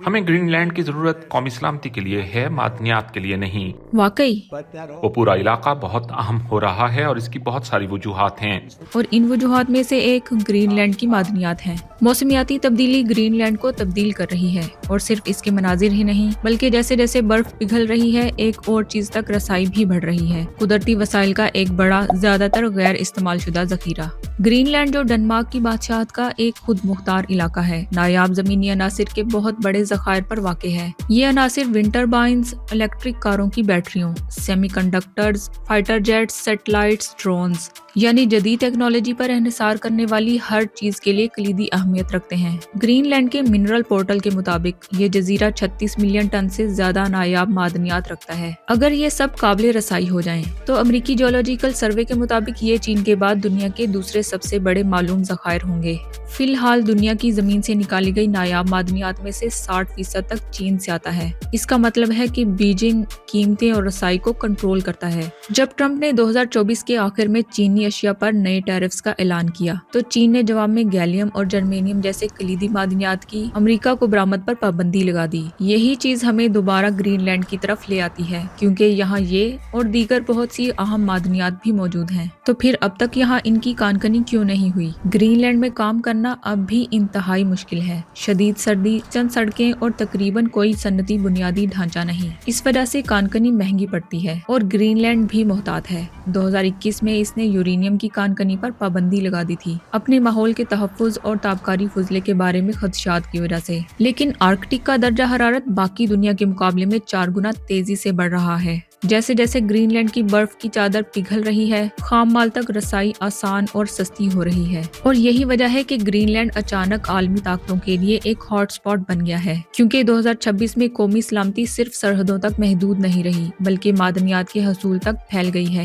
हमें ग्रीनलैंड की जरूरत कौमी सलामती के लिए है, मादनियात के लिए नहीं। वाकई। वो पूरा इलाका बहुत अहम हो रहा है और इसकी बहुत सारी वजूहात हैं। और इन वजूहात में से एक ग्रीनलैंड की मादनियात है। मौसमियाती तब्दीली ग्रीनलैंड को तब्दील कर रही है, और सिर्फ इसके मनाजिर ही नहीं बल्कि जैसे जैसे बर्फ पिघल रही है एक और चीज तक रसाई भी बढ़ रही है, कुदरती वसाइल का एक बड़ा ज्यादातर गैर इस्तेमाल शुदा जखीरा। ग्रीनलैंड जो डेनमार्क की बादशाहत का एक खुद मुख्तार इलाका है, नायाब जमीनी अनासिर के बहुत बड़े जखायर पर वाक़ है। ये अनासिर विंड टरबाइन्स, इलेक्ट्रिक कारों की बैटरियों, semiconductors, fighter jets, satellites, drones यानी जदीद टेक्नोलॉजी पर इन्हिसार करने वाली हर चीज के लिए कलीदी अहमियत रखते हैं। ग्रीनलैंड के मिनरल पोर्टल के मुताबिक ये जजीरा 36 मिलियन टन से ज्यादा नायाब मादनियात रखता है। अगर ये सब काबिल रसाई हो जाएं, तो अमेरिकी जियोलॉजिकल सर्वे के मुताबिक ये चीन के बाद दुनिया के दूसरे सबसे बड़े मालूम जखायर होंगे। फिलहाल दुनिया की जमीन से निकाली गई नायाब मादनियात में से 60% तक चीन से आता है। इसका मतलब है कि बीजिंग कीमतें और रसाई को कंट्रोल करता है। जब ट्रंप ने 2024 के आखिर में चीनी अशिया पर नए टैरिफ्स का ऐलान किया, तो चीन ने जवाब में गैलियम और जर्मेनियम जैसे कलीदी मादनियात की अमेरिका को बरामद पर पाबंदी लगा दी। यही चीज हमें दोबारा ग्रीनलैंड की तरफ ले आती है, क्योंकि यहाँ ये और दीगर बहुत सी अहम मादनियात भी मौजूद हैं। तो फिर अब तक यहाँ इनकी कानकनी क्यों नहीं हुई? ग्रीनलैंड में काम करना अब भी इंतहाई मुश्किल है। शदीद सर्दी, चंद सड़कें और तकरीबन कोई सन्नती बुनियादी ढांचा नहीं। इस वजह से कानकनी महंगी पड़ती है और ग्रीनलैंड भी मोहतात है। 2021 में इसने यूरेनियम की कानकनी पर पाबंदी लगा दी थी, अपने माहौल के तहफ़्फ़ुज़ और ताबकारी फजले के बारे में खदशात की वजह से। लेकिन आर्कटिक का दर्जा हरारत बाकी दुनिया के मुकाबले में 4 गुना तेजी से बढ़ रहा है। जैसे जैसे ग्रीनलैंड की बर्फ की चादर पिघल रही है, खाम माल तक रसाई आसान और सस्ती हो रही है। और यही वजह है कि ग्रीनलैंड अचानक आलमी ताकतों के लिए एक हॉटस्पॉट बन गया है, क्योंकि 2026 में कौमी सलामती सिर्फ सरहदों तक महदूद नहीं रही बल्कि मादनियात के हसूल तक फैल गई है।